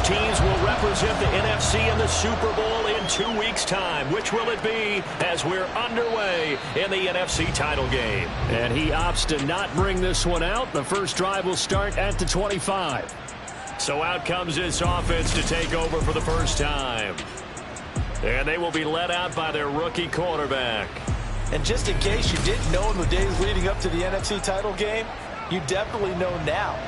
teams will represent the NFC in the Super Bowl in 2 weeks' time. Which will it be as we're underway in the NFC title game? And he opts to not bring this one out. The first drive will start at the 25. So out comes this offense to take over for the first time. And they will be led out by their rookie quarterback. And just in case you didn't know in the days leading up to the NFC title game, you definitely know now.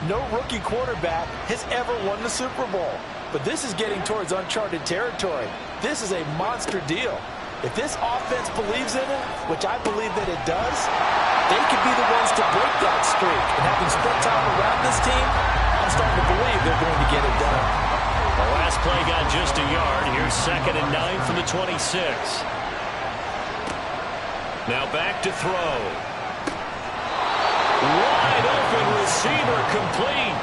No rookie quarterback has ever won the Super Bowl. But this is getting towards uncharted territory. This is a monster deal. If this offense believes in it, which I believe that it does, they could be the ones to break that streak. And having spent time around this team, I'm starting to believe they're going to get it done. The last play got just a yard. Here's 2nd and 9 from the 26. Now back to throw. Wide open receiver complete.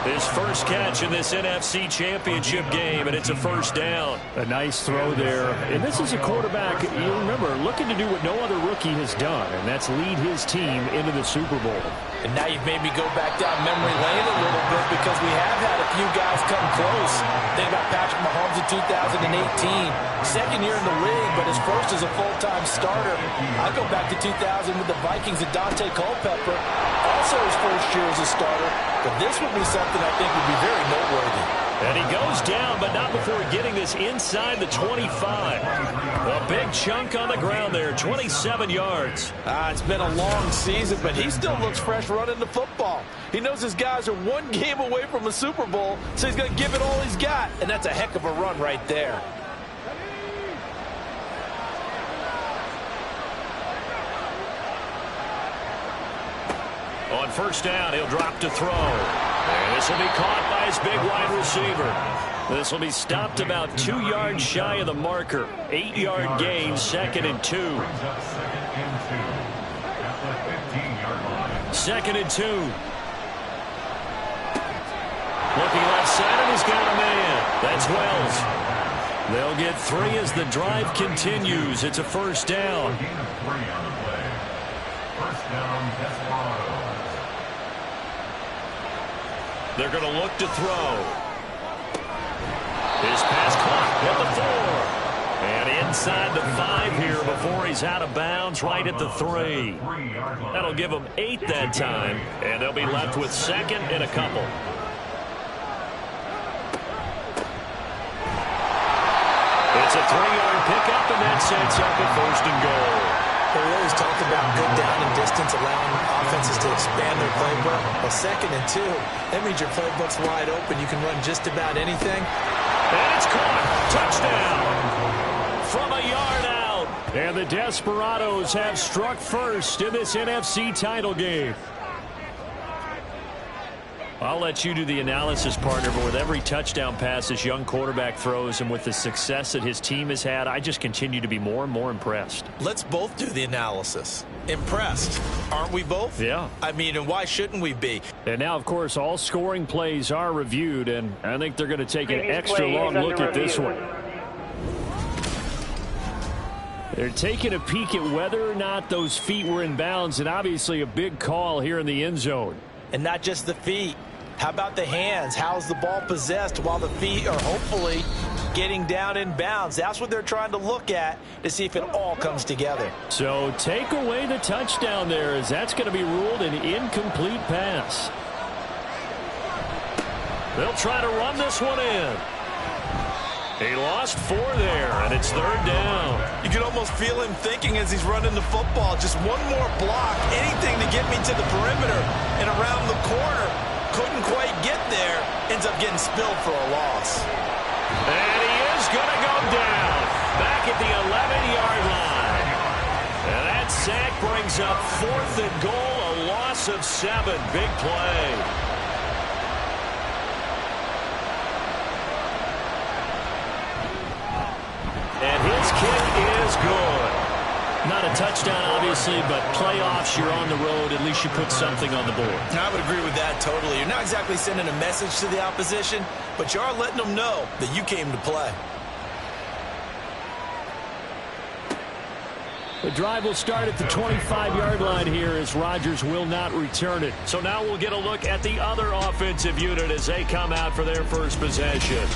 His first catch in this NFC Championship game, and it's a first down. A nice throw there. And this is a quarterback, you remember, looking to do what no other rookie has done, and that's lead his team into the Super Bowl. And now you've made me go back down memory lane a little bit because we have had a few guys come close. Think about Patrick Mahomes in 2018. Second year in the league, but his first as a full-time starter. I go back to 2000 with the Vikings and Dante Culpepper. Also his first year as a starter. But this would be something I think would be very noteworthy. And he goes down, but not before getting this inside the 25. A big chunk on the ground there, 27 yards. It's been a long season, but he still looks fresh running the football. He knows his guys are one game away from a Super Bowl, so he's going to give it all he's got. And that's a heck of a run right there. On first down, he'll drop to throw. And this will be caught by his big wide receiver. This will be stopped about 2 yards shy of the marker. 8-yard gain, 2nd and 2. 2nd and 2. Looking left side, and he's got a man. That's Wells. They'll get 3 as the drive continues. It's a first down. First down, Desperado. They're going to look to throw. His pass caught at the 4. And inside the 5 here before he's out of bounds right at the 3. That'll give them 8 that time. And they'll be left with 2nd and a couple. It's a 3-yard pickup, and that sets up a 1st and goal. We always talk about good down and distance, allowing offenses to expand their playbook. Well, 2nd and 2, that means your playbook's wide open. You can run just about anything. And it's caught. Touchdown from a yard out. And the Desperados have struck first in this NFC title game. I'll let you do the analysis, partner, but with every touchdown pass this young quarterback throws and with the success that his team has had, I just continue to be more and more impressed. Let's both do the analysis. Impressed, aren't we both? Yeah. I mean, and why shouldn't we be? And now, of course, all scoring plays are reviewed, and I think they're going to take an extra long look at this one. They're taking a peek at whether or not those feet were in bounds, and obviously a big call here in the end zone. And not just the feet. How about the hands? How's the ball possessed while the feet are hopefully getting down in bounds? That's what they're trying to look at to see if it all comes together. So take away the touchdown there, as that's going to be ruled an incomplete pass. They'll try to run this one in. He lost 4 there, and it's 3rd down. You can almost feel him thinking as he's running the football. Just one more block, anything to get me to the perimeter and around the corner. Couldn't quite get there. Ends up getting spilled for a loss. And he is going to go down back at the 11-yard line. And that sack brings up 4th and goal, a loss of 7. Big play. And his kick is good. Not a touchdown, obviously, but playoffs, you're on the road. At least you put something on the board. I would agree with that totally. You're not exactly sending a message to the opposition, but you are letting them know that you came to play. The drive will start at the 25-yard line here as Rodgers will not return it. So now we'll get a look at the other offensive unit as they come out for their first possession.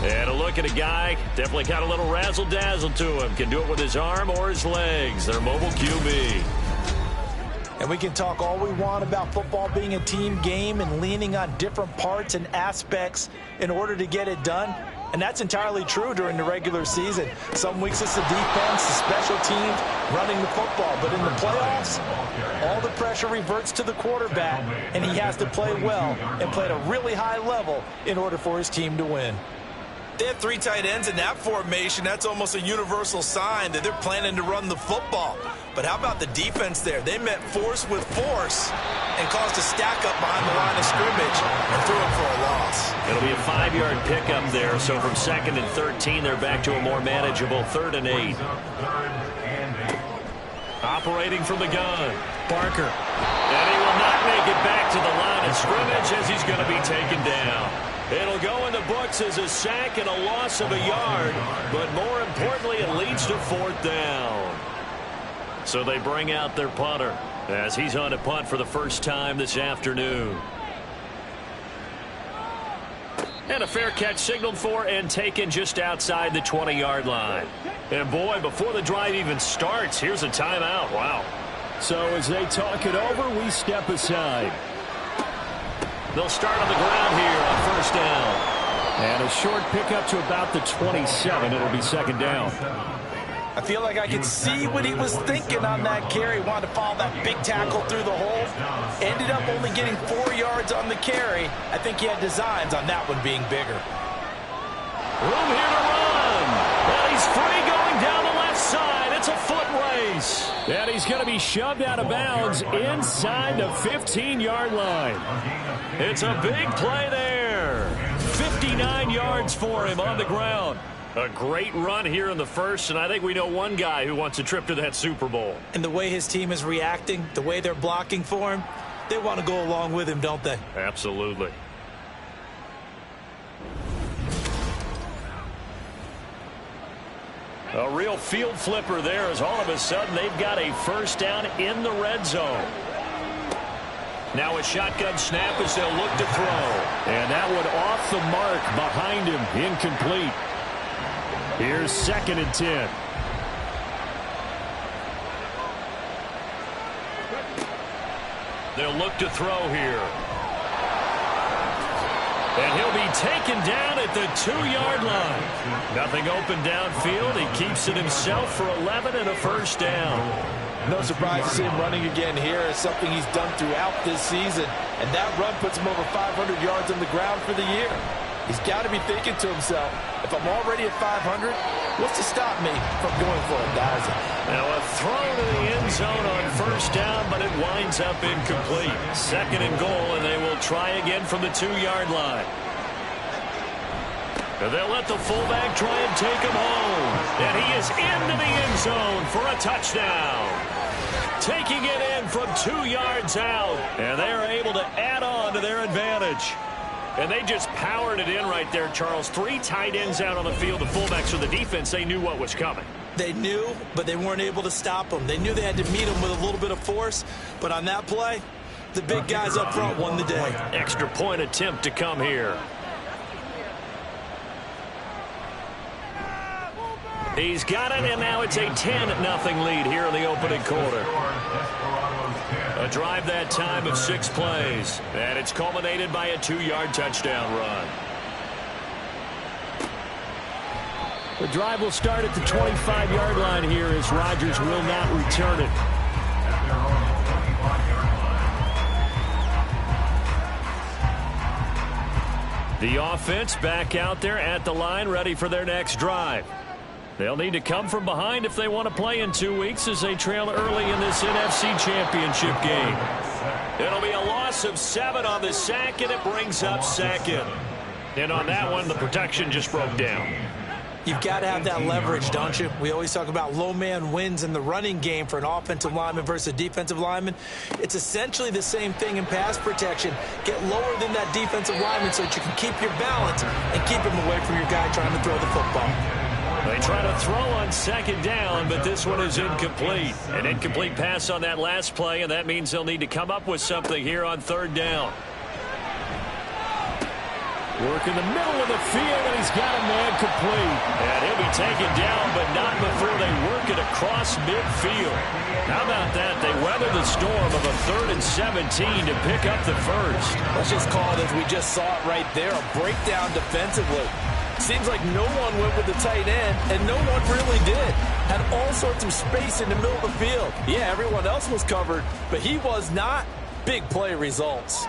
And a look at a guy, definitely got a little razzle-dazzle to him. Can do it with his arm or his legs. Their mobile QB. And we can talk all we want about football being a team game and leaning on different parts and aspects in order to get it done. And that's entirely true during the regular season. Some weeks it's the defense, the special teams, running the football. But in the playoffs, all the pressure reverts to the quarterback, and he has to play well and play at a really high level in order for his team to win. They have 3 tight ends in that formation. That's almost a universal sign that they're planning to run the football. But how about the defense there? They met force with force and caused a stack up behind the line of scrimmage and threw it for a loss. It'll be a 5-yard pickup there. So from 2nd and 13, they're back to a more manageable 3rd and 8. Operating from the gun, Barker. And he will not make it back to the line of scrimmage as he's going to be taken down. It'll go in the books as a sack and a loss of a yard, but more importantly, it leads to 4th down. So they bring out their punter as he's on to punt for the first time this afternoon. And a fair catch signaled for and taken just outside the 20-yard line. And boy, before the drive even starts, here's a timeout. Wow. So as they talk it over, we step aside. They'll start on the ground here on 1st down. And a short pickup to about the 27. It'll be 2nd down. I feel like I can see what he was thinking on that carry. Wanted to follow that big tackle through the hole. Ended up only getting 4 yards on the carry. I think he had designs on that one being bigger. Room here to run. And he's free going down the left side. It's a foot race. And he's going to be shoved out of bounds inside the 15-yard line. It's a big play there. 59 yards for him on the ground. A great run here in the first, and I think we know one guy who wants a trip to that Super Bowl. And the way his team is reacting, the way they're blocking for him, they want to go along with him, don't they? Absolutely. A real field flipper there as all of a sudden they've got a 1st down in the red zone. Now a shotgun snap as they'll look to throw. And that one off the mark behind him, incomplete. Here's 2nd and 10. They'll look to throw here. And he'll be taken down at the 2-yard line. Nothing open downfield. He keeps it himself for 11 and a 1st down. No surprise to see him running again here. It's something he's done throughout this season. And that run puts him over 500 yards on the ground for the year. He's got to be thinking to himself, if I'm already at 500, what's to stop me from going for 1,000? Now a throw to the end zone on 1st down, but it winds up incomplete. 2nd and goal, and they will try again from the 2-yard line. And they'll let the fullback try and take him home. And he is into the end zone for a touchdown. Taking it in from 2 yards out, and they are able to add on to their advantage. And they just powered it in right there, Charles. 3 tight ends out on the field. The fullbacks for the defense, they knew what was coming. They knew, but they weren't able to stop him. They knew they had to meet him with a little bit of force. But on that play, the big guys up front won the day. Extra point attempt to come here. He's got it, and now it's a 10-0 lead here in the opening quarter. A drive that time of 6 plays, and it's culminated by a 2-yard touchdown run. The drive will start at the 25-yard line here as Rodgers will not return it. The offense back out there at the line, ready for their next drive. They'll need to come from behind if they want to play in 2 weeks as they trail early in this NFC Championship game. It'll be a loss of 7 on the sack, and it brings up 2nd. And on that one, the protection just broke down. You've got to have that leverage, don't you? We always talk about low man wins in the running game for an offensive lineman versus a defensive lineman. It's essentially the same thing in pass protection. Get lower than that defensive lineman so that you can keep your balance and keep him away from your guy trying to throw the football. They try to throw on second down, but this one is incomplete. An incomplete pass on that last play, and that means they'll need to come up with something here on third down. Work in the middle of the field, and he's got a man complete. And he'll be taken down, but not before they work it across midfield. How about that? They weather the storm of a 3rd and 17 to pick up the first. Let's just call it as we just saw it right there, a breakdown defensively. Seems like no one went with the tight end, and no one really did. Had all sorts of space in the middle of the field. Yeah, everyone else was covered, but he was not. Big play results.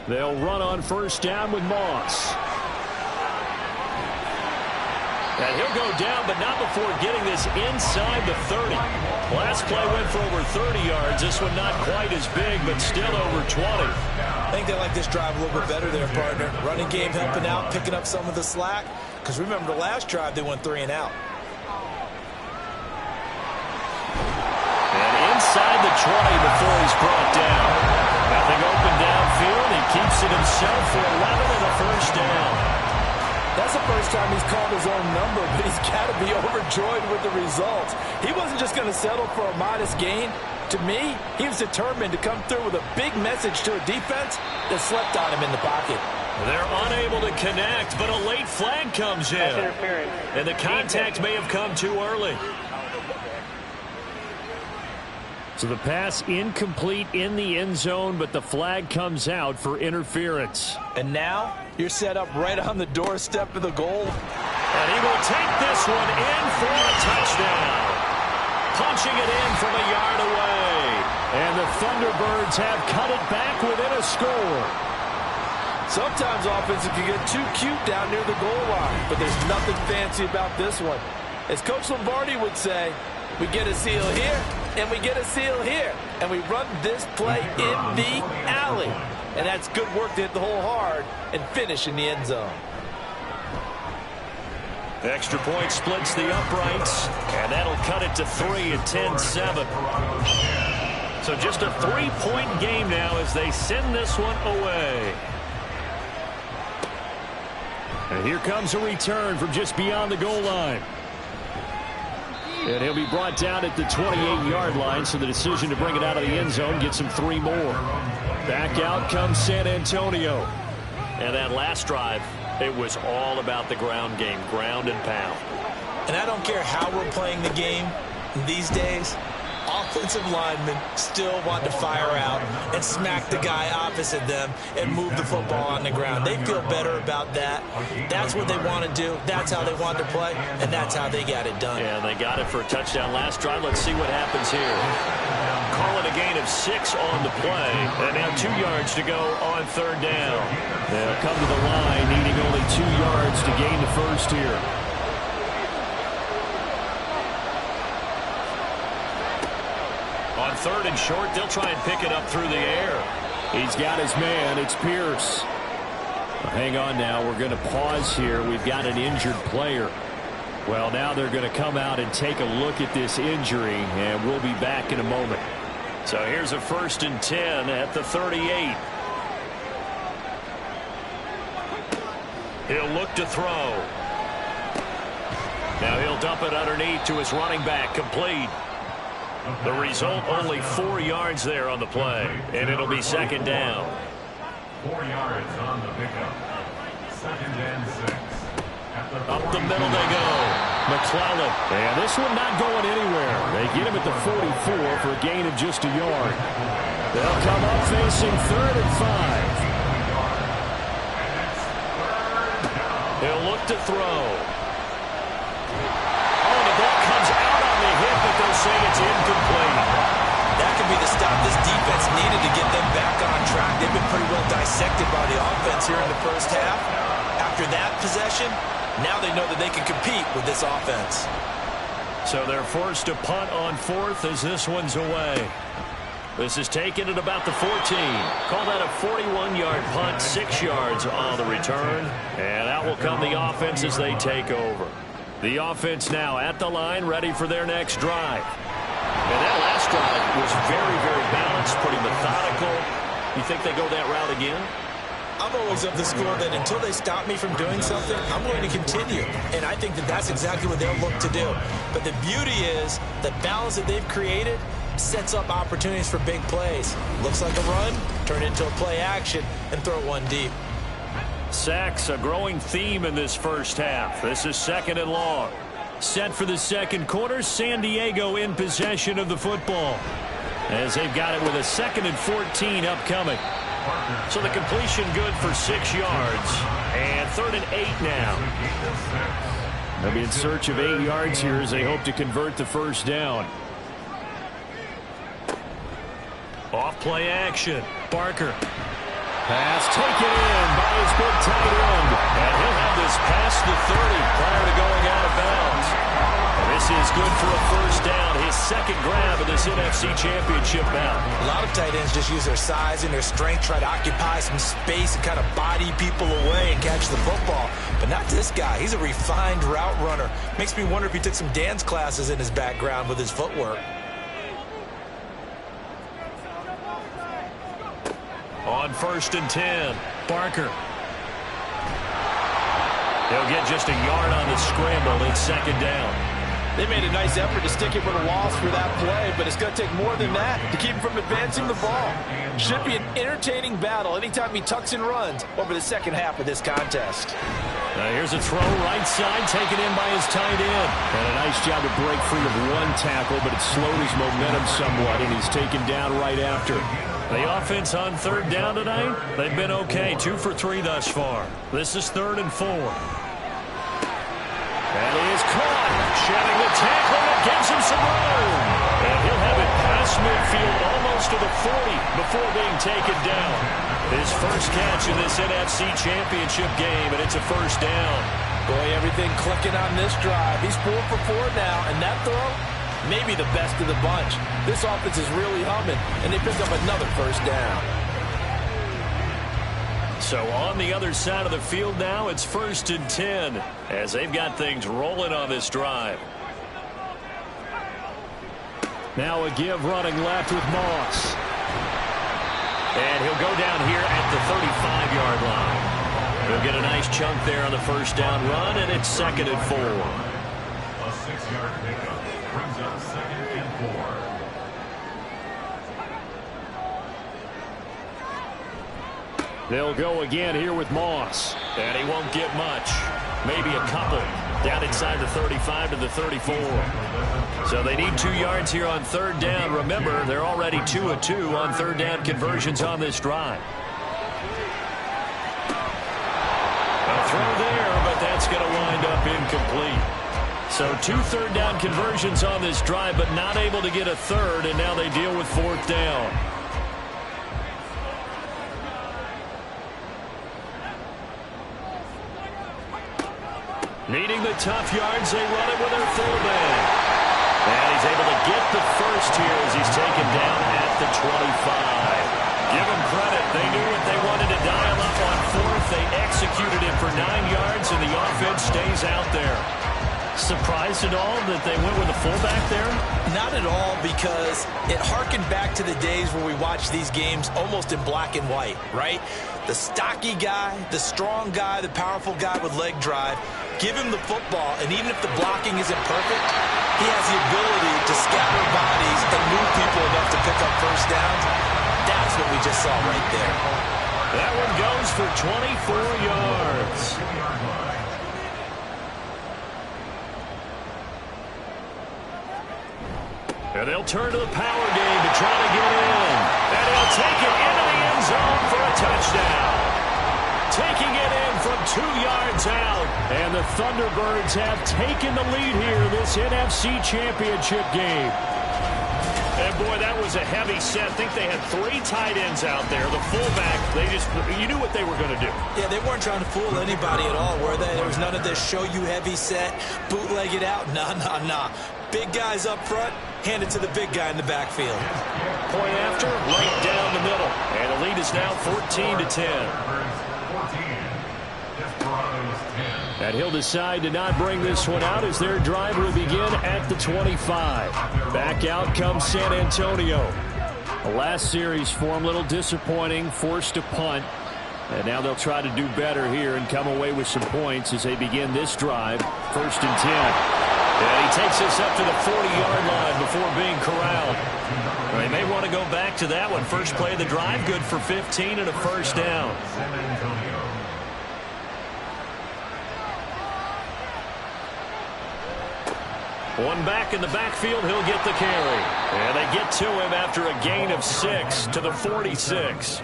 They'll run on first down with Moss. And he'll go down, but not before getting this inside the 30. Last play went for over 30 yards. This one not quite as big, but still over 20. I think they like this drive a little bit better there, partner. Running game helping out, picking up some of the slack. Because remember, the last drive, they went 3 and out. And inside the 20 before he's brought down. Nothing open downfield. He keeps it himself for 11 and a first down. That's the first time he's called his own number, but he's got to be overjoyed with the results. He wasn't just going to settle for a modest gain. To me, he was determined to come through with a big message to a defense that slept on him in the pocket. They're unable to connect, but a late flag comes in. And the contact may have come too early. So the pass incomplete in the end zone, but the flag comes out for interference. And now you're set up right on the doorstep of the goal. And he will take this one in for a touchdown. Punching it in from a yard away. And the Thunderbirds have cut it back within a score. Sometimes offenses can get too cute down near the goal line, but there's nothing fancy about this one. As Coach Lombardi would say, we get a seal here, and we get a seal here. And we run this play in the alley. And that's good work to hit the hole hard and finish in the end zone. Extra point splits the uprights, and that'll cut it to 3 at 10-7. So just a 3-point game now as they send this one away. And here comes a return from just beyond the goal line. And he'll be brought down at the 28-yard line, so the decision to bring it out of the end zone gets him 3 more. Back out comes San Antonio. And that last drive, it was all about the ground game, ground and pound. And I don't care how we're playing the game these days, offensive linemen still want to fire out and smack the guy opposite them and move the football on the ground. They feel better about that. That's what they want to do. That's how they want to play, and that's how they got it done. Yeah, they got it for a touchdown last drive. Let's see what happens here. Call it a gain of 6 on the play, and now 2 yards to go on third down. They'll come to the line, needing only 2 yards to gain the first here. On third and short, they'll try and pick it up through the air. He's got his man. It's Pierce. Well, hang on now. We're going to pause here. We've got an injured player. Well, now they're going to come out and take a look at this injury, and we'll be back in a moment. So here's a 1st and 10 at the 38. He'll look to throw. Now he'll dump it underneath to his running back, complete. The result, only 4 yards there on the play, and it'll be second down. 4 yards on the pickup. 2nd and 6. Up the middle they go. McClellan. And this one not going anywhere. They get him at the 44 for a gain of just a yard. They'll come up facing 3rd and 5. He'll look to throw. Oh, the ball comes out on the hit, but they'll say it's incomplete. That could be the stop this defense needed to get them back on track. They've been pretty well dissected by the offense here in the first half. After that possession, now they know that they can compete with this offense. So they're forced to punt on 4th as this one's away. This is taken at about the 14. Call that a 41-yard punt, 6 yards on the return. And out will come the offense as they take over. The offense now at the line, ready for their next drive. And that last drive was very, very balanced, pretty methodical. You think they go that route again? I'm always of the school that until they stop me from doing something, I'm going to continue. And I think that that's exactly what they'll look to do. But the beauty is the balance that they've created sets up opportunities for big plays. Looks like a run, turn it into a play action, and throw one deep. Sacks, a growing theme in this first half. This is 2nd and long. Set for the second quarter, San Diego in possession of the football, as they've got it with a 2nd and 14 upcoming. So the completion good for 6 yards, and 3rd and 8 now. They'll be in search of 8 yards here as they hope to convert the first down. Off play action. Barker. Pass taken in by his big tight end. And he'll have this past the 30 prior to going out of bounds. And this is good for a first down. His 2nd grab of this NFC Championship bout. A lot of tight ends just use their size and their strength, try to occupy some space and kind of body people away and catch the football. But not this guy. He's a refined route runner. Makes me wonder if he took some dance classes in his background with his footwork. On 1st and 10, Barker. He'll get just a yard on the scramble. It's 2nd down. They made a nice effort to stick it with a loss for that play, but it's going to take more than that to keep him from advancing the ball. Should be an entertaining battle anytime he tucks and runs over the second half of this contest. Here's a throw right side, taken in by his tight end. And a nice job to break free of one tackle, but it slowed his momentum somewhat, and he's taken down right after. The offense on 3rd down tonight, they've been okay. 2 for 3 thus far. This is 3rd and 4. And he is caught. Shedding the tackle. It gives him some room. And he'll have it past midfield almost to the 40 before being taken down. His first catch in this NFC Championship game, and it's a first down. Boy, everything clicking on this drive. He's 4 for 4 now, and that throw, maybe the best of the bunch. This offense is really humming, and they pick up another first down. So on the other side of the field now, it's 1st and 10 as they've got things rolling on this drive. Now a give running left with Moss. And he'll go down here at the 35-yard line. He'll get a nice chunk there on the first down run, and it's 2nd and 4. A 6-yard pickup brings up 2nd and 4. They'll go again here with Moss. And he won't get much. Maybe a couple. Down inside the 35 to the 34. So they need 2 yards here on 3rd down. Remember, they're already 2 of 2 on 3rd down conversions on this drive. A throw there, but that's going to wind up incomplete. So 2 3rd down conversions on this drive, but not able to get a 3rd, and now they deal with 4th down. Needing the tough yards, they run it with their fullback. And he's able to get the first here as he's taken down at the 25. Give them credit. They knew what they wanted to dial up on 4th. They executed it for 9 yards, and the offense stays out there. Surprised at all that they went with a fullback there? Not at all, because it harkened back to the days where we watched these games almost in black and white, right? The stocky guy, the strong guy, the powerful guy with leg drive. Give him the football, and even if the blocking isn't perfect, he has the ability to scatter bodies and move people enough to pick up first downs. That's what we just saw right there. That one goes for 24 yards. And they'll turn to the power game to try to get in. And he'll take it into the end zone for a touchdown. Taking it in from 2 yards out. And the Thunderbirds have taken the lead here in this NFC Championship game. And boy, that was a heavy set. I think they had 3 tight ends out there. The fullback, you knew what they were going to do. Yeah, they weren't trying to fool anybody at all, were they? There was none of this show you heavy set, bootleg it out. Nah. Big guys up front, hand it to the big guy in the backfield. Point after, right down the middle. And the lead is now 14-10. And he'll decide to not bring this one out as their drive will begin at the 25. Back out comes San Antonio. The last series for him, a little disappointing, forced to punt. And now they'll try to do better here and come away with some points as they begin this drive. 1st and 10. And he takes this up to the 40-yard line before being corralled. They may want to go back to that one. First play of the drive, good for 15 and a first down. One back in the backfield, he'll get the carry. And they get to him after a gain of 6 to the 46.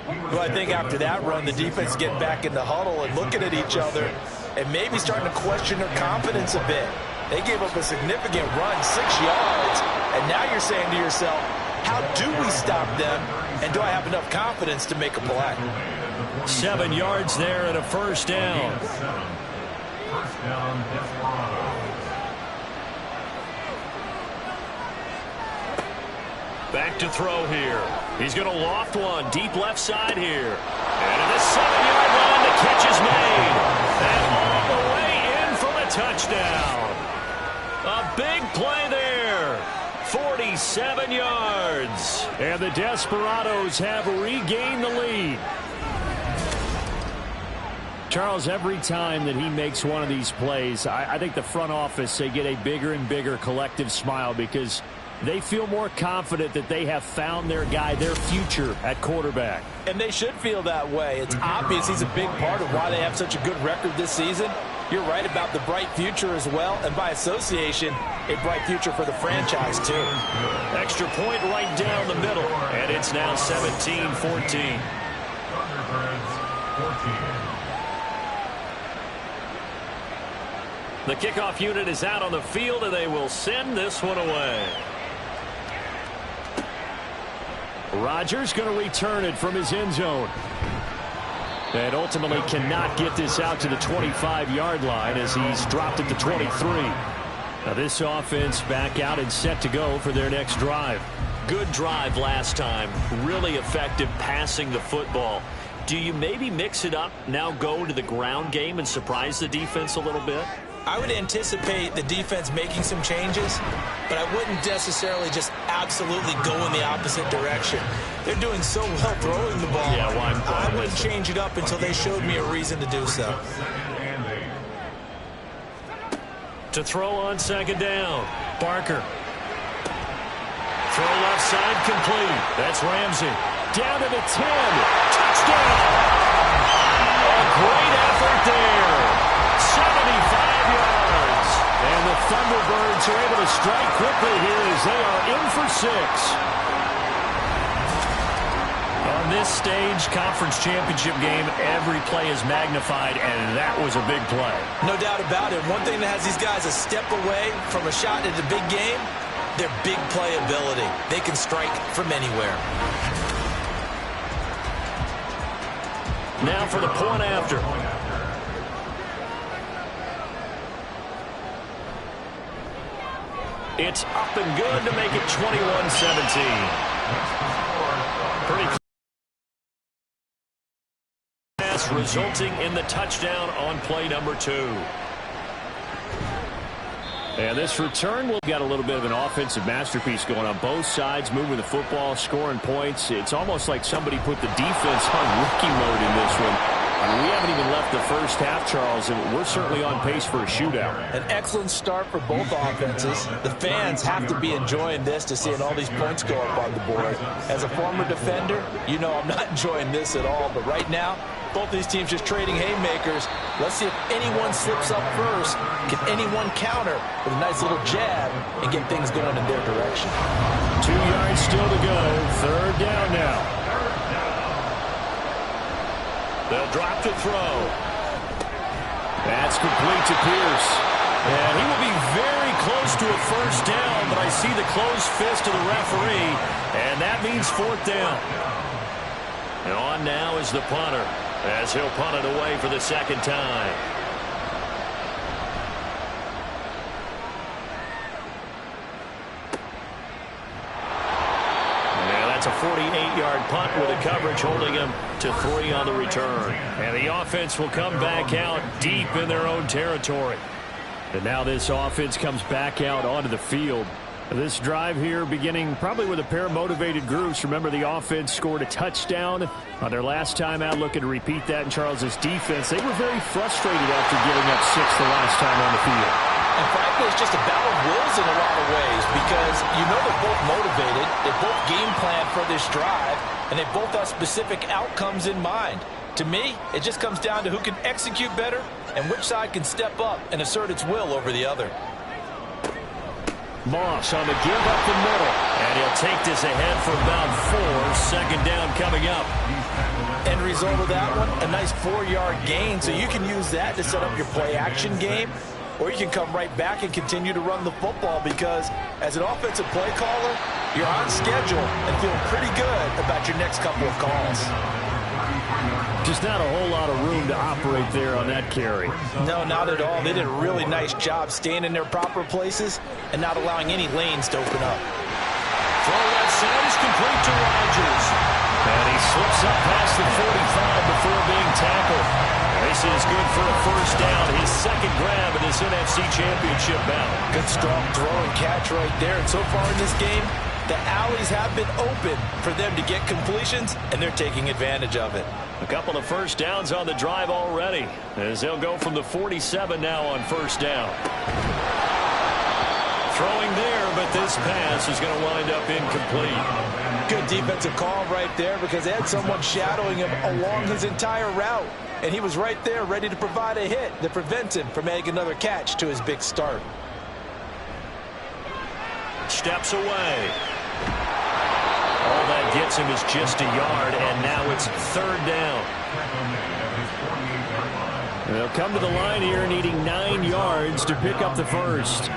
Well, I think after that run, the defense get back in the huddle and looking at each other and maybe starting to question their confidence a bit. They gave up a significant run, 6 yards, and now you're saying to yourself, how do we stop them, and do I have enough confidence to make a play? 7 yards there and a first down. First down, Desperado. Back to throw here. He's going to loft one deep left side here. And at the 7-yard line, the catch is made. And all the way in for the touchdown. A big play there. 47 yards. And the Desperados have regained the lead. Charles, every time that he makes one of these plays, I think the front office, they get a bigger and bigger collective smile because they feel more confident that they have found their guy, their future at quarterback. And they should feel that way. It's obvious he's a big part of why they have such a good record this season. You're right about the bright future as well, and by association, a bright future for the franchise too. Extra point right down the middle, and it's now 17-14. Tbirds, 14. The kickoff unit is out on the field, and they will send this one away. Rodgers going to return it from his end zone. And ultimately cannot get this out to the 25-yard line as he's dropped it to 23. Now this offense back out and set to go for their next drive. Good drive last time. Really effective passing the football. Do you maybe mix it up, now go to the ground game and surprise the defense a little bit? I would anticipate the defense making some changes, but I wouldn't necessarily just absolutely go in the opposite direction. They're doing so well throwing the ball. Yeah, well, I wouldn't change it up until they showed me a reason to do so. To throw on 2nd down. Barker. Throw left side complete. That's Ramsey. Down to the 10. Touchdown. A great effort there. 75 yards. And the Thunderbirds are able to strike quickly here as they are in for 6. On this stage, conference championship game, every play is magnified, and that was a big play. No doubt about it. One thing that has these guys a step away from a shot at a big game, their big play ability. They can strike from anywhere. Now for the point after. It's up and good to make it 21-17. Pretty pass resulting in the touchdown on play number 2. And this return will got a little bit of an offensive masterpiece going on both sides, moving the football, scoring points. It's almost like somebody put the defense on rookie mode in this one. We haven't even left the first half, Charles, and we're certainly on pace for a shootout. An excellent start for both offenses. The fans have to be enjoying this to seeing all these points go up on the board. As a former defender, you know I'm not enjoying this at all, but right now, both these teams just trading haymakers. Let's see if anyone slips up first. Can anyone counter with a nice little jab and get things going in their direction? 2 yards still to go. 3rd down now. They'll drop to throw. That's complete to Pierce. And he will be very close to a first down, but I see the closed fist of the referee, and that means 4th down. And on now is the punter, as he'll punt it away for the 2nd time. That's a 48-yard punt with a coverage holding him to 3 on the return. And the offense will come back out deep in their own territory. And now this offense comes back out onto the field. This drive here beginning probably with a pair of motivated groups. Remember, the offense scored a touchdown on their last time out. Looking to repeat that in Charles's defense. They were very frustrated after giving up 6 the last time on the field. And frankly, it's just a battle of wills in a lot of ways because you know they're both motivated. They both game plan for this drive, and they both have specific outcomes in mind. To me, it just comes down to who can execute better and which side can step up and assert its will over the other. Moss on the give up the middle. And he'll take this ahead for about 4. Second down coming up. End result of that one, a nice 4-yard gain. So you can use that to set up your play-action game, or you can come right back and continue to run the football because as an offensive play caller, you're on schedule and feeling pretty good about your next couple of calls. Just not a whole lot of room to operate there on that carry. No, not at all. They did a really nice job staying in their proper places and not allowing any lanes to open up. Throw that side is complete to Rodgers. And he slips up past the 45 before being tackled. This is good for a first down. His second grab in this NFC Championship bout. Good strong throw and catch right there. And so far in this game, the alleys have been open for them to get completions, and they're taking advantage of it. A couple of first downs on the drive already, as they'll go from the 47 now on first down. Throwing there, but this pass is going to wind up incomplete. Good defensive call right there because they had someone shadowing him along his entire route, and he was right there ready to provide a hit that prevents him from making another catch to his big start. Steps away. All that gets him is just a yard, and now it's third down. They'll come to the line here needing 9 yards to pick up the first.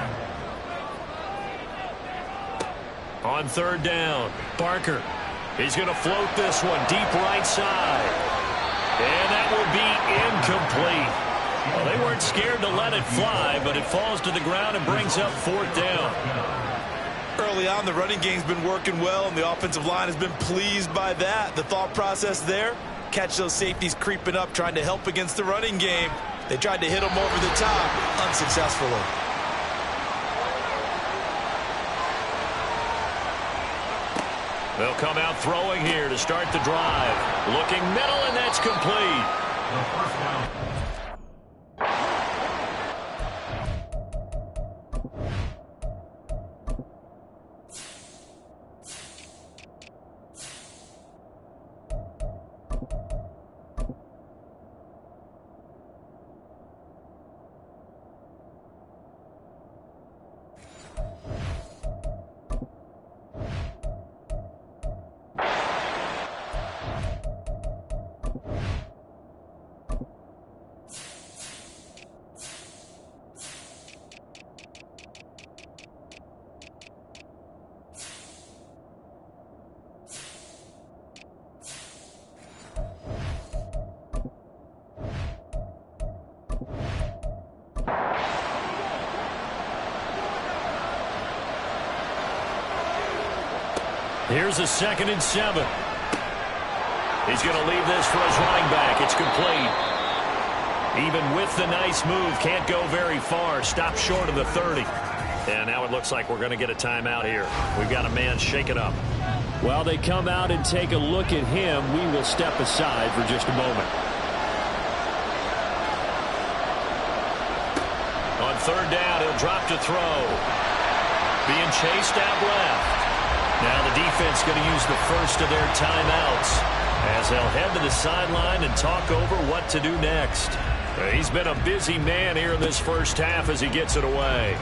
On third down, Barker. He's going to float this one deep right side. And that will be incomplete. Well, they weren't scared to let it fly, but it falls to the ground and brings up fourth down. Early on, the running game's been working well, and the offensive line has been pleased by that. The thought process there, catch those safeties creeping up, trying to help against the running game. They tried to hit them over the top, unsuccessfully. They'll come out throwing here to start the drive. Looking middle, and that's complete. First down. Here's a 2nd and 7. He's going to leave this for his running back. It's complete. Even with the nice move, can't go very far. Stopped short of the 30. And now it looks like we're going to get a timeout here. We've got a man shaken up. While they come out and take a look at him, we will step aside for just a moment. On third down, he'll drop to throw. Being chased out left. Now the defense going to use the first of their timeouts as they'll head to the sideline and talk over what to do next. He's been a busy man here in this first half as he gets it away.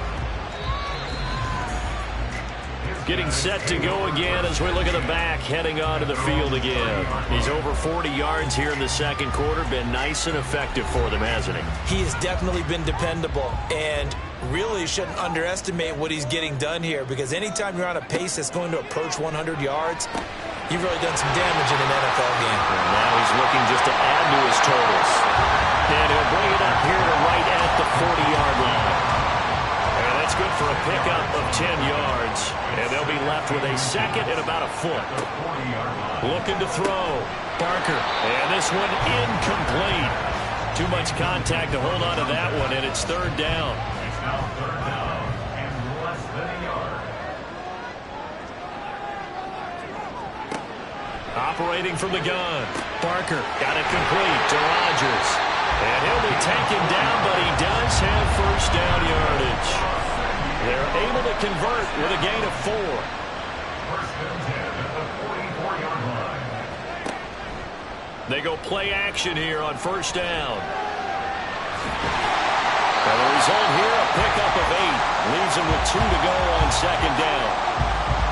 Getting set to go again as we look at the back, heading onto the field again. He's over 40 yards here in the second quarter. Been nice and effective for them, hasn't he? He has definitely been dependable, and really shouldn't underestimate what he's getting done here, because anytime you're on a pace that's going to approach 100 yards, you've really done some damage in an NFL game. And now he's looking just to add to his totals. And he'll bring it up here to right at the 40-yard line. And that's good for a pickup of 10 yards. And they'll be left with a second and about a foot. Looking to throw. Barker. And this one incomplete. Too much contact to hold on to that one, and it's third down. Now third down and less than a yard. Operating from the gun. Barker got it complete to Rodgers. And he'll be taken down, but he does have first down yardage. They're able to convert with a gain of 4. First and 10 at the 44-yard line. They go play action here on first down. And the result here, a pickup of 8. Leaves them with 2 to go on second down.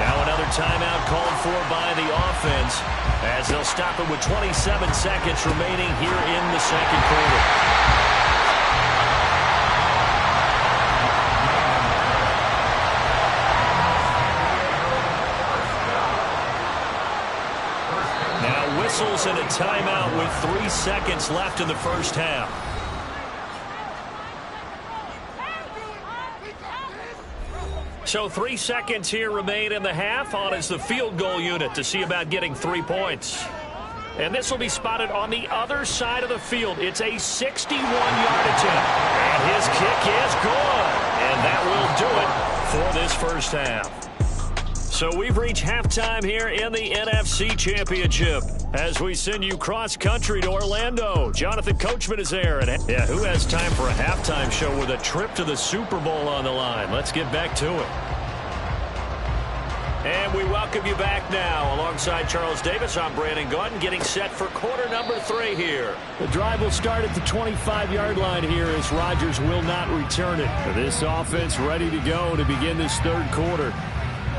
Now another timeout called for by the offense as they'll stop it with 27 seconds remaining here in the second quarter. Now whistles and a timeout with 3 seconds left in the first half. So 3 seconds here remain in the half. On is the field goal unit to see about getting 3 points. And this will be spotted on the other side of the field. It's a 61-yard attempt. And his kick is good. And that will do it for this first half. So we've reached halftime here in the NFC Championship as we send you cross-country to Orlando. Jonathan Coachman is there. And yeah, who has time for a halftime show with a trip to the Super Bowl on the line? Let's get back to it. And we welcome you back now. Alongside Charles Davis, I'm Brandon Gaudin, getting set for quarter number 3 here. The drive will start at the 25-yard line here as Rodgers will not return it. This offense ready to go to begin this third quarter.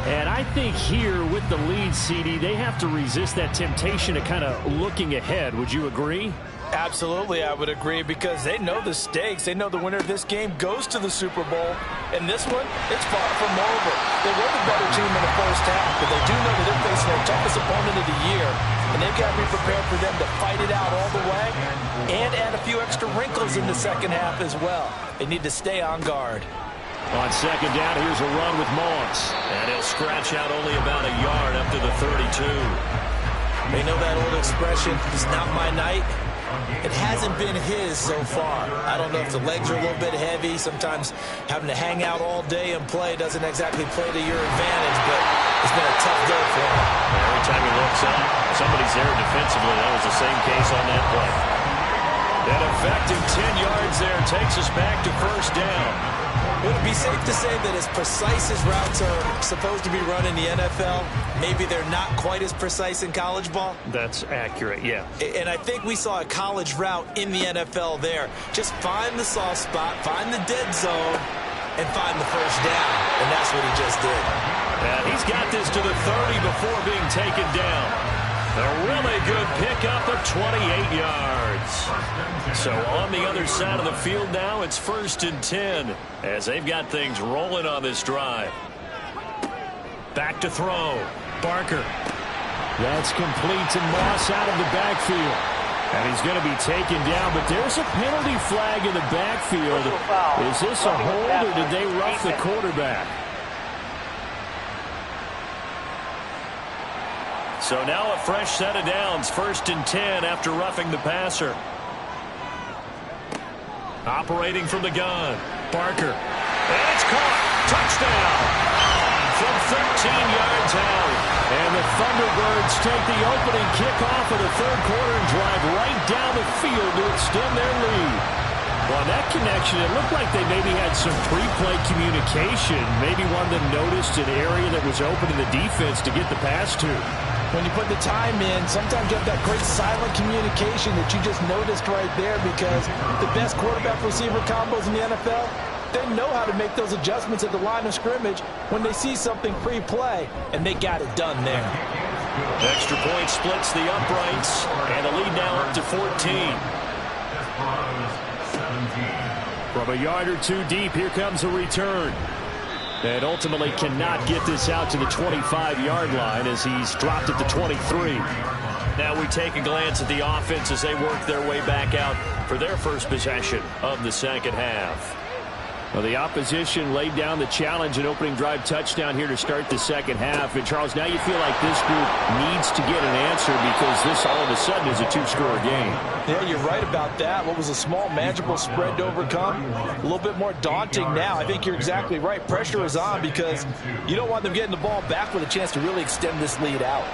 And I think here with the lead, CD, they have to resist that temptation of kind of looking ahead. Would you agree? Absolutely, I would agree, because they know the stakes. They know the winner of this game goes to the Super Bowl. And this one, it's far from over. They were the better team in the first half, but they do know that they're facing their toughest opponent of the year. And they've got to be prepared for them to fight it out all the way and add a few extra wrinkles in the second half as well. They need to stay on guard. On second down, here's a run with Moss. And he'll scratch out only about a yard up to the 32. They know that old expression, it's not my night. It hasn't been his so far. I don't know if the legs are a little bit heavy. Sometimes having to hang out all day and play doesn't exactly play to your advantage, but it's been a tough go for him. Every time he looks up, somebody's there defensively. That was the same case on that play. That effective 10 yards there takes us back to first down. Would it be safe to say that as precise as routes are supposed to be run in the NFL, maybe they're not quite as precise in college ball? That's accurate, yeah. And I think we saw a college route in the NFL there. Just find the soft spot, find the dead zone, and find the first down. And that's what he just did. And he's got this to the 30 before being taken down. A really good pickup of 28 yards. So on the other side of the field now, it's first and 10 as they've got things rolling on this drive. Back to throw. Barker. That's complete to Moss out of the backfield. And he's going to be taken down, but there's a penalty flag in the backfield. Is this a hold or did they rough the quarterback? So now a fresh set of downs, first and 10 after roughing the passer. Operating from the gun, Barker. And it's caught. Touchdown. From 13 yards out. And the Thunderbirds take the opening kickoff of the third quarter and drive right down the field to extend their lead. Well, that connection, it looked like they maybe had some pre-play communication. Maybe one of them noticed an area that was open in the defense to get the pass to. When you put the time in, sometimes you have that great silent communication that you just noticed right there, because the best quarterback-receiver combos in the NFL, they know how to make those adjustments at the line of scrimmage when they see something pre-play, and they got it done there. Extra point splits the uprights, and the lead now up to 14. From a yard or two deep, here comes a return. And ultimately cannot get this out to the 25-yard line as he's dropped it to 23. Now we take a glance at the offense as they work their way back out for their first possession of the second half. Well, the opposition laid down the challenge and opening drive touchdown here to start the second half. And, Charles, now you feel like this group needs to get an answer because this all of a sudden is a two-score game. Yeah, you're right about that. What was a small, manageable spread to overcome, a little bit more daunting now. I think you're exactly right. Pressure is on because you don't want them getting the ball back with a chance to really extend this lead out.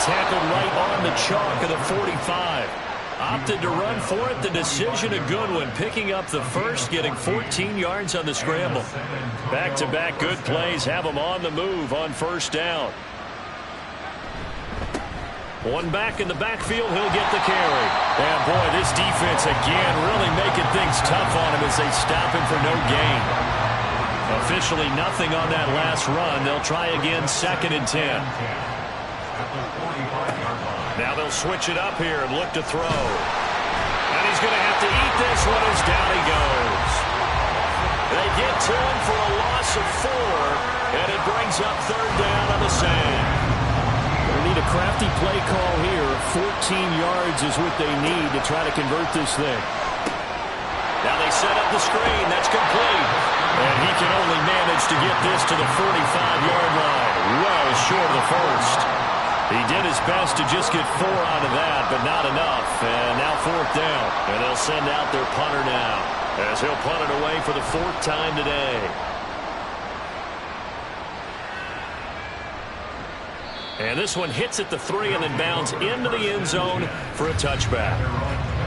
tackled right on the chalk of the 45. Opted to run for it. The decision a good one. Picking up the first, getting 14 yards on the scramble. Back-to-back good plays have them on the move on first down. One back in the backfield, he'll get the carry. And boy, this defense again really making things tough on him as they stop him for no gain. Officially nothing on that last run. They'll try again, 2nd and 10. Now they'll switch it up here and look to throw. And he's going to have to eat this one as down he goes. They get to him for a loss of 4, and it brings up 3rd down on the sand. They need a crafty play call here. 14 yards is what they need to try to convert this thing. Now they set up the screen. That's complete. And he can only manage to get this to the 45-yard line. Well short of the first. He did his best to just get 4 out of that, but not enough. And now 4th down. And they'll send out their punter now, as he'll punt it away for the 4th time today. And this one hits at the 3 and then bounds into the end zone for a touchback.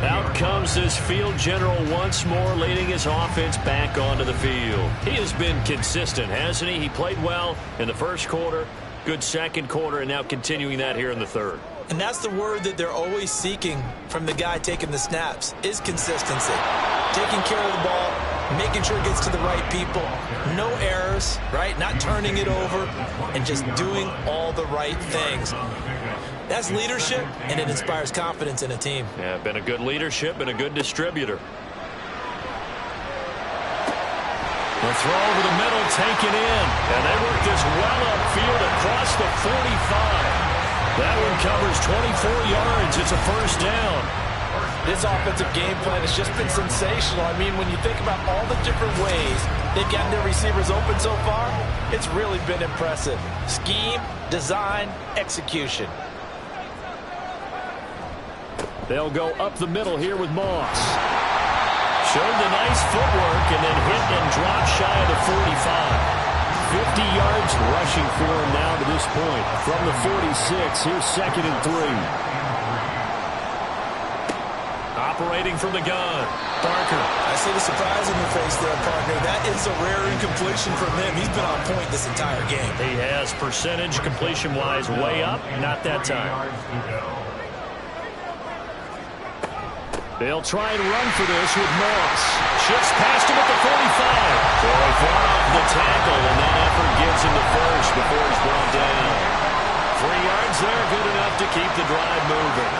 Out comes this field general once more, leading his offense back onto the field. He has been consistent, hasn't he? He played well in the first quarter, good second quarter, and now continuing that here in the third. And that's the word that they're always seeking from the guy taking the snaps, is consistency. Taking care of the ball, making sure it gets to the right people, no errors, right? Not turning it over, and just doing all the right things. That's leadership, and it inspires confidence in a team. Yeah, been a good leadership and a good distributor. The throw over the middle, taken in. And they work this well upfield across the 45. That one covers 24 yards. It's a first down. This offensive game plan has just been sensational. I mean, when you think about all the different ways they've gotten their receivers open so far, it's really been impressive. Scheme, design, execution. They'll go up the middle here with Moss. Showed the nice footwork and then hit and drop shy of the 45. 50 yards rushing for him now to this point. From the 46, here's 2nd and 3. Operating from the gun, Barker. I see the surprise in your face there, partner. That is a rare incompletion from him. He's been on point this entire game. He has percentage completion-wise way up, not that time. They'll try and run for this with Moss. Shifts past him at the 45. Boy, far off the tackle, and that effort gets him to first before he's brought down. 3 yards there, good enough to keep the drive moving.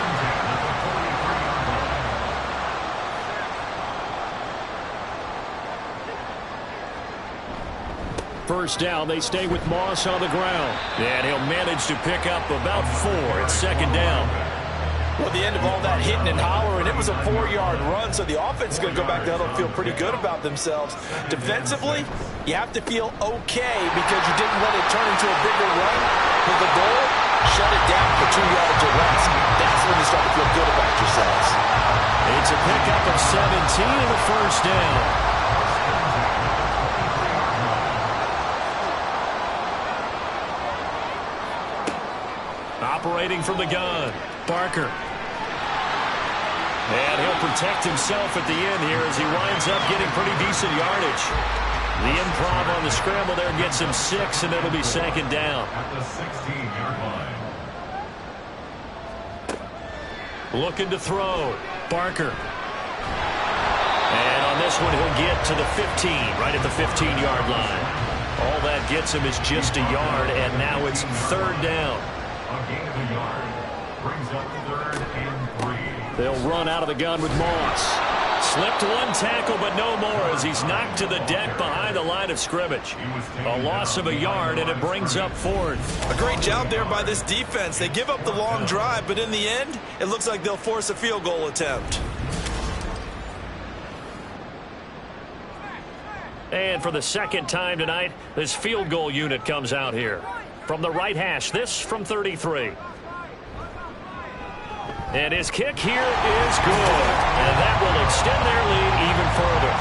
First down, they stay with Moss on the ground. And he'll manage to pick up about 4. It's 2nd down. Well, at the end of all that hitting and hollering, it was a 4-yard run, so the offense is going to go back to huddle and feel pretty good about themselves. Defensively, you have to feel okay because you didn't let it turn into a bigger run. But the goal, shut it down for 2 yards or less. That's when you start to feel good about yourselves. It's a pickup of 17 and a first down. Operating from the gun, Barker. And he'll protect himself at the end here as he winds up getting pretty decent yardage. The improv on the scramble there gets him 6, and it'll be 2nd down. At the 16-yard line. Looking to throw, Barker. And on this one, he'll get to the 15, right at the 15-yard line. All that gets him is just a yard, and now it's 3rd down. A gain of a yard brings up 3rd and 3. They'll run out of the gun with Moss. Slipped one tackle, but no more as he's knocked to the deck behind the line of scrimmage. A loss of a yard, and it brings up 4th. A great job there by this defense. They give up the long drive, but in the end, it looks like they'll force a field goal attempt. And for the 2nd time tonight, this field goal unit comes out here. From the right hash, this from 33. And his kick here is good. And that will extend their lead even further.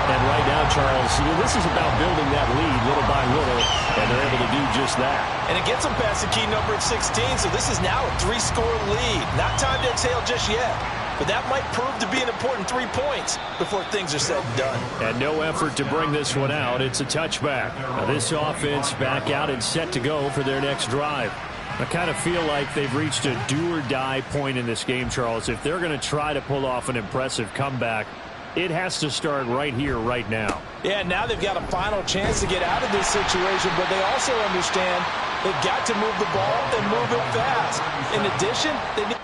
And right now, Charles, this is about building that lead little by little, and they're able to do just that. And it gets them past the key number at 16, so this is now a 3-score lead. Not time to exhale just yet, but that might prove to be an important 3 points before things are said and done. And no effort to bring this one out. It's a touchback. Now this offense back out and set to go for their next drive. I kind of feel like they've reached a do-or-die point in this game, Charles. If they're going to try to pull off an impressive comeback, it has to start right here, right now. Yeah, now they've got a final chance to get out of this situation, but they also understand they've got to move the ball and move it fast. In addition, they need...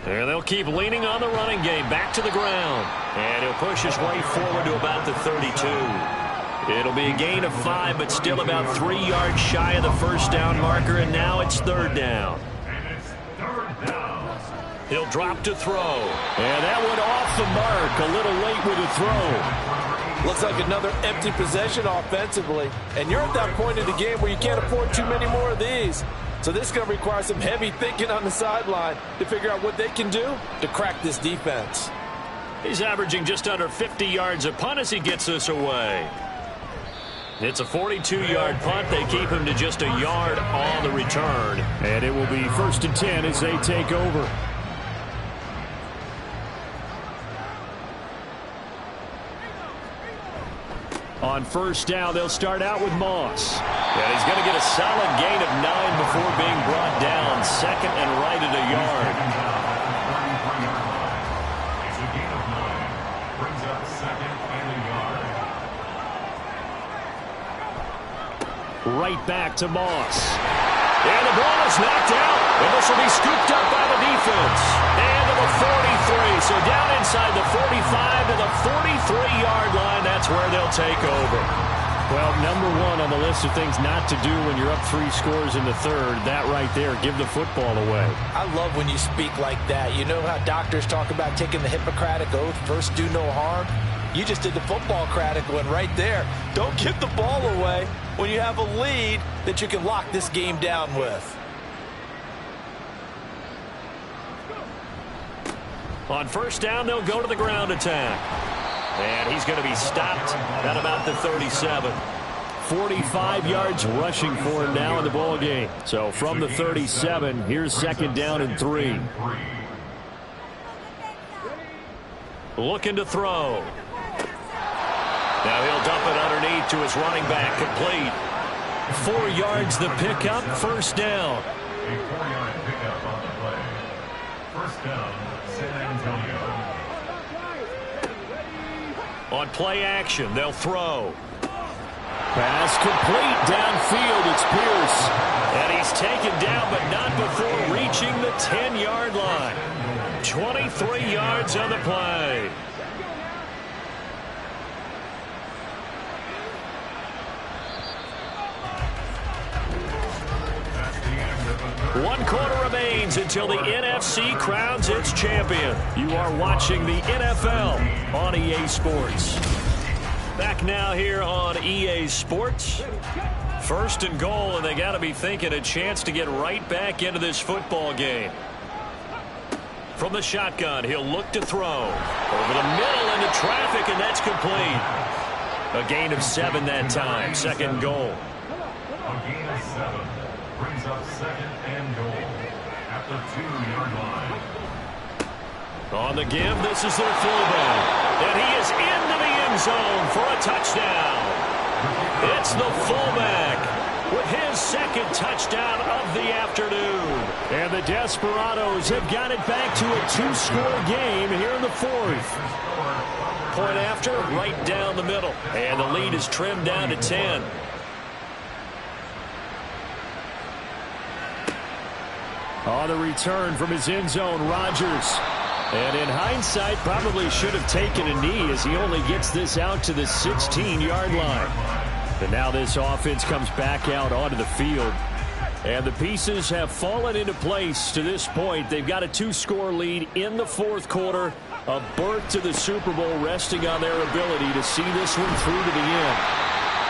And they'll keep leaning on the running game. Back to the ground. And he'll push his way forward to about the 32. It'll be a gain of 5, but still about 3 yards shy of the first down marker. And now it's third down. He'll drop to throw. And that went off the mark. A little late with the throw. Looks like another empty possession offensively. And you're at that point in the game where you can't afford too many more of these. So this is going to require some heavy thinking on the sideline to figure out what they can do to crack this defense. He's averaging just under 50 yards a punt as he gets this away. It's a 42-yard punt. They keep him to just a yard on the return. And it will be 1st and 10 as they take over. On first down, they'll start out with Moss. And he's going to get a solid gain of 9 before being brought down. 2nd and right at a yard. It's a gain of 9. Brings up 2nd and a yard. Right back to Moss. And the ball is knocked out. And this will be scooped up by the defense. And to the 43. So down inside the 45 to the 43-yard line. That's where they'll take over. Well, number 1 on the list of things not to do when you're up 3 scores in the third. That right there, give the football away. I love when you speak like that. You know how doctors talk about taking the Hippocratic Oath, first do no harm? You just did the football-cratic one right there. Don't give the ball away when you have a lead that you can lock this game down with. On first down, they'll go to the ground attack. And he's going to be stopped at about the 37. 45 yards rushing for him now in the ball game. So from the 37, here's 2nd down and 3. Looking to throw. Now he'll dump it underneath to his running back, complete. 4 yards the pickup, 1st down. A 4-yard pickup on the play. 1st down, San Antonio. On play action, they'll throw. Pass complete downfield. It's Pierce. And he's taken down, but not before reaching the 10-yard line. 23 yards on the play. One quarter remains until the NFC crowns its champion. You are watching the NFL on EA Sports. Back now here on EA Sports. 1st and goal, and they got to be thinking a chance to get right back into this football game. From the shotgun, he'll look to throw. Over the middle into traffic, and that's complete. A gain of 7 that time. 2nd goal. A gain of 7. Brings up 2nd and goal at the 2-yard line. On the give, this is their fullback. And he is into the end zone for a touchdown. It's the fullback, with his second touchdown of the afternoon. And the Desperados have got it back to a two-score game here in the fourth. Point after, right down the middle. And the lead is trimmed down to 10. On the return from his end zone, Rodgers. And in hindsight, probably should have taken a knee as he only gets this out to the 16-yard line. And now this offense comes back out onto the field. And the pieces have fallen into place to this point. They've got a two-score lead in the fourth quarter. A berth to the Super Bowl resting on their ability to see this one through to the end.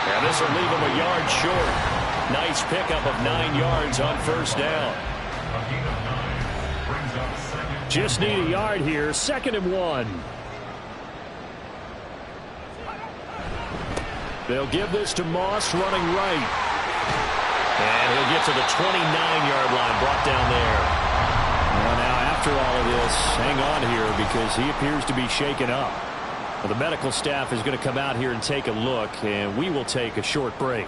And this will leave them a yard short. Nice pickup of 9 yards on first down. Just need a yard here. 2nd and 1. They'll give this to Moss running right. And he'll get to the 29-yard line, brought down there. Well, now after all of this, hang on here because he appears to be shaken up. Well, the medical staff is going to come out here and take a look, and we will take a short break.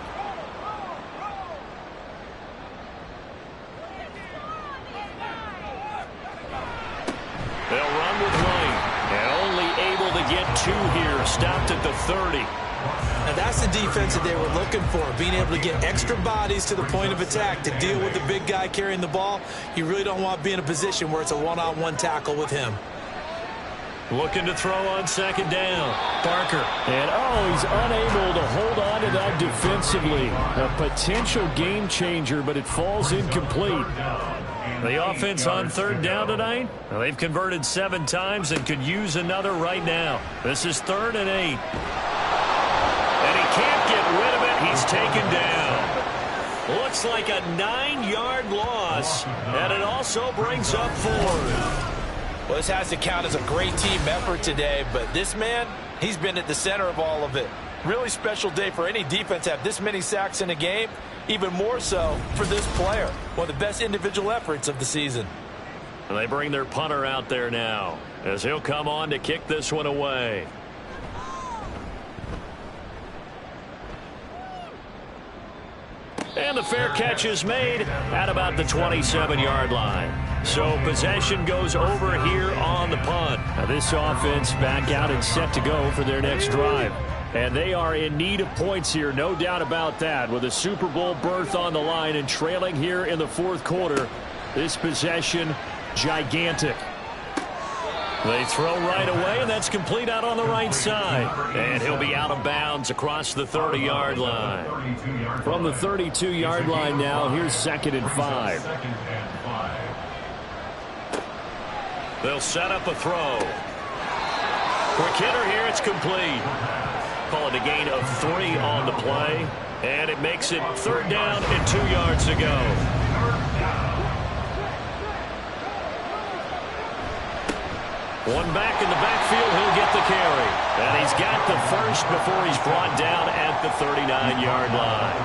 They'll run with White, and only able to get 2 here, stopped at the 30. Now that's the defense that they were looking for, being able to get extra bodies to the point of attack to deal with the big guy carrying the ball. You really don't want to be in a position where it's a one-on-one tackle with him. Looking to throw on 2nd down. Parker. And, he's unable to hold on to that defensively. A potential game changer, but it falls incomplete. The offense on 3rd down tonight, well, they've converted 7 times and could use another right now. This is 3rd and 8. And he can't get rid of it. He's taken down. Looks like a 9-yard loss, and it also brings up 4th. Well, this has to count as a great team effort today, but this man, he's been at the center of all of it. Really special day for any defense to have this many sacks in a game, even more so for this player. One of the best individual efforts of the season. And they bring their punter out there now as he'll come on to kick this one away. And the fair catch is made at about the 27-yard line. So possession goes over here on the punt. Now this offense back out and set to go for their next drive. And they are in need of points here, no doubt about that. With a Super Bowl berth on the line and trailing here in the fourth quarter, this possession, gigantic. They throw right away, and that's complete out on the right side. And he'll be out of bounds across the 30-yard line. From the 32-yard line now, here's 2nd and 5. They'll set up a throw. Quick hitter here, it's complete. Call it a gain of 3 on the play. And it makes it 3rd down and 2 yards to go. One back in the backfield, he'll get the carry. And he's got the first before he's brought down at the 39-yard line.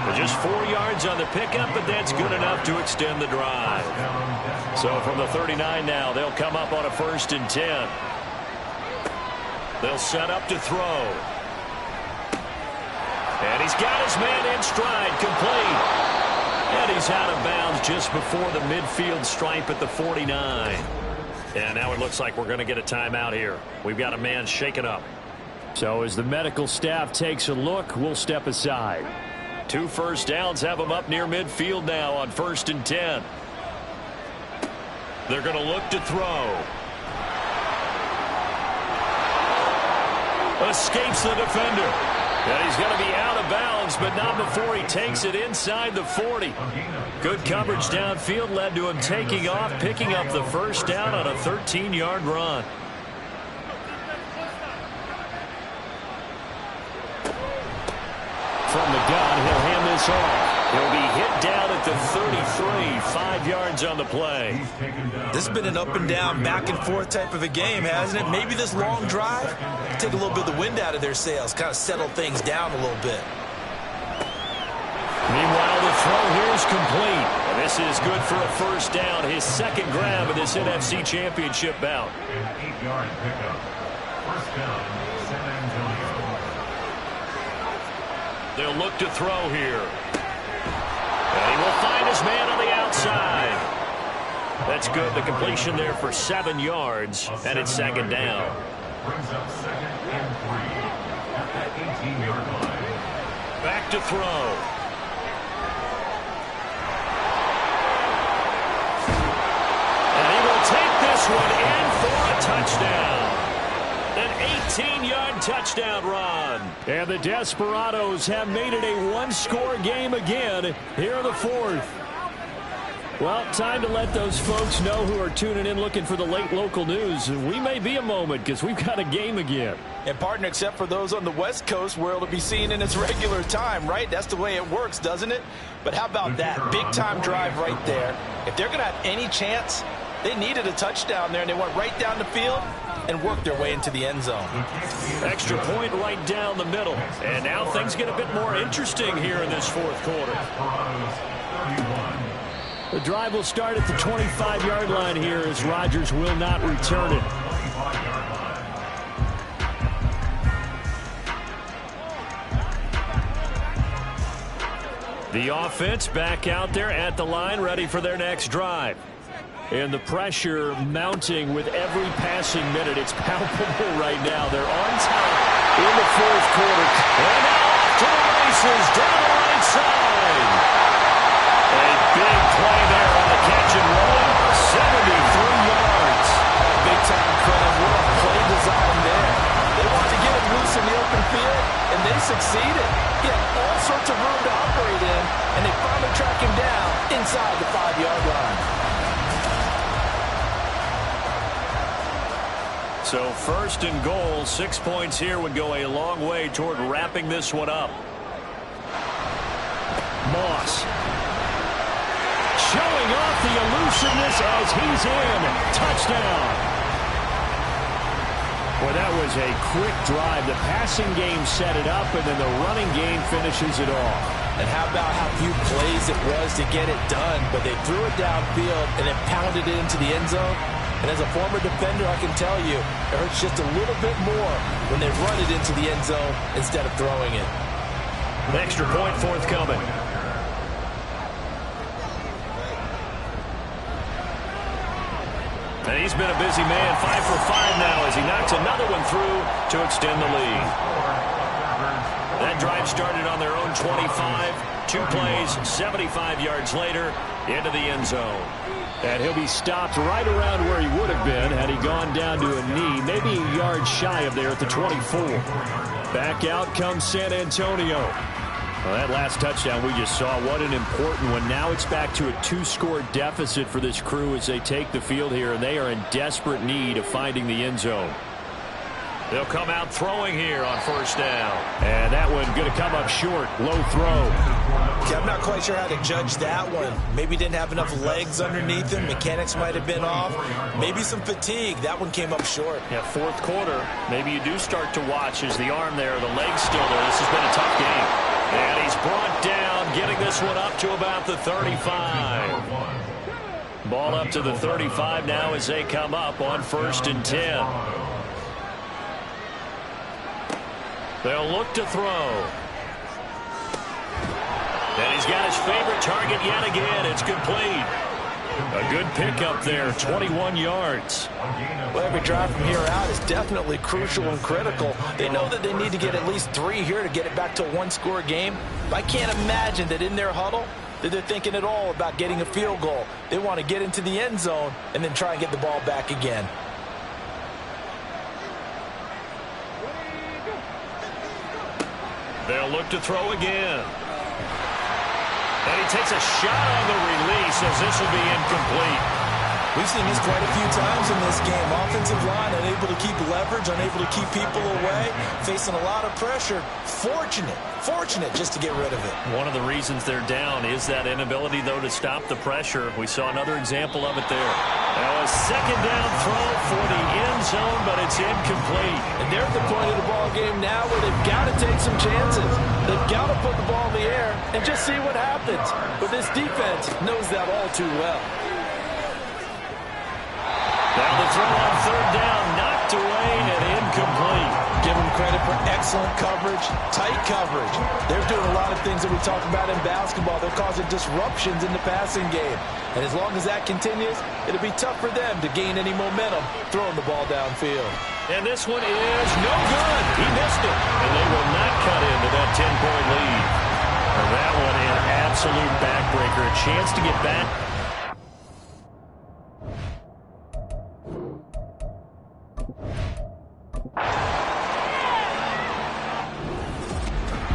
But just 4 yards on the pickup, but that's good enough to extend the drive. So from the 39 now, they'll come up on a 1st and 10. They'll set up to throw. And he's got his man in stride, complete. And he's out of bounds just before the midfield stripe at the 49. And now it looks like we're going to get a timeout here. We've got a man shaken up. So as the medical staff takes a look, we'll step aside. 2 first downs have them up near midfield now on 1st and 10. They're going to look to throw. Escapes the defender. And he's going to be out of bounds, but not before he takes it inside the 40. Good coverage downfield led to him taking off, picking up the first down on a 13-yard run. From the gun, he'll hand this off. He'll be hit down at the 33, 5 yards on the play. This has been an up-and-down, back-and-forth type of a game, hasn't it? Maybe this long drive, take a little bit of the wind out of their sails, kind of settle things down a little bit. Meanwhile, the throw here is complete. And this is good for a first down, his 2nd grab of this NFC Championship bout. An 8-yard pickup. First down, San Antonio. They'll look to throw here. And he will find his man on the outside. That's good. The completion there for 7 yards, and it's second down. Brings up second and 3 at the 18-yard line. Back to throw. And he will take this one in for a touchdown. An 18-yard touchdown run. And the Desperados have made it a one-score game again here in the fourth. Well, time to let those folks know who are tuning in looking for the late local news. We may be a moment because we've got a game again. And, partner, except for those on the West Coast where it'll be seen in its regular time, right? That's the way it works, doesn't it? But how about that? Big-time drive right there. If they're going to have any chance, they needed a touchdown there, and they went right down the field and worked their way into the end zone. Extra point right down the middle. And now things get a bit more interesting here in this fourth quarter. The drive will start at the 25-yard line here as Rodgers will not return it. The offense back out there at the line, ready for their next drive. And the pressure mounting with every passing minute. It's palpable right now. They're on top in the fourth quarter. And now off to the races down the right side. A big play there on the catch and run. 73 yards. Big-time crowd. What a play design there. They wanted to get him loose in the open field, and they succeeded. He had all sorts of room to operate in, and they finally track him down inside the 5-yard line. So first and goal, 6 points here would go a long way toward wrapping this one up. Moss. Showing off the elusiveness as he's in. Touchdown. Well, that was a quick drive. The passing game set it up, and then the running game finishes it off. And how about how few plays it was to get it done, but they threw it downfield and then pounded it into the end zone. And as a former defender, I can tell you, it hurts just a little bit more when they run it into the end zone instead of throwing it. An extra point forthcoming. And he's been a busy man, 5 for 5 now as he knocks another one through to extend the lead. That drive started on their own 25. 2 plays, 75 yards later, into the end zone. And he'll be stopped right around where he would have been had he gone down to a knee, maybe a yard shy of there at the 24. Back out comes San Antonio. Well, that last touchdown we just saw, what an important one. Now it's back to a 2-score deficit for this crew as they take the field here, and they are in desperate need of finding the end zone. They'll come out throwing here on first down. And that one going to come up short. Low throw. Yeah, I'm not quite sure how to judge that one. Maybe didn't have enough legs underneath him. Mechanics might have been off. Maybe some fatigue. That one came up short. Yeah, fourth quarter. Maybe you do start to watch as the arm there, the leg's still there. This has been a tough game. And he's brought down, getting this one up to about the 35. Ball up to the 35 now as they come up on 1st and 10. They'll look to throw. And he's got his favorite target yet again. It's complete. A good pickup there, 21 yards. Well, every drive from here out is definitely crucial and critical. They know that they need to get at least 3 here to get it back to a 1-score game. But I can't imagine that in their huddle that they're thinking at all about getting a field goal. They want to get into the end zone and then try and get the ball back again. They'll look to throw again. And he takes a shot on the release as this will be incomplete. We've seen this quite a few times in this game. Offensive line unable to keep leverage, unable to keep people away, facing a lot of pressure. Fortunate just to get rid of it. One of the reasons they're down is that inability, though, to stop the pressure. We saw another example of it there. Now a second down throw for the end zone, but it's incomplete. And they're at the point of the ball game now where they've got to take some chances. They've got to put the ball in the air and just see what happens. But this defense knows that all too well. Now the throw on 3rd down, knocked away and incomplete. Give them credit for Excellent coverage, tight coverage. They're doing a lot of things that we talk about in basketball. They're causing disruptions in the passing game. And as long as that continues, it'll be tough for them to gain any momentum throwing the ball downfield. And this one is no good. He missed it. And they will not cut into that 10-point lead. And that one an absolute backbreaker. A chance to get back.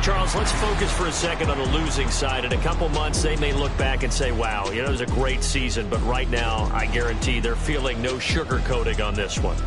Charles, let's focus for a second on the losing side. In a couple months, they may look back and say, wow, it was a great season. But right now, I guarantee they're feeling no sugarcoating on this one.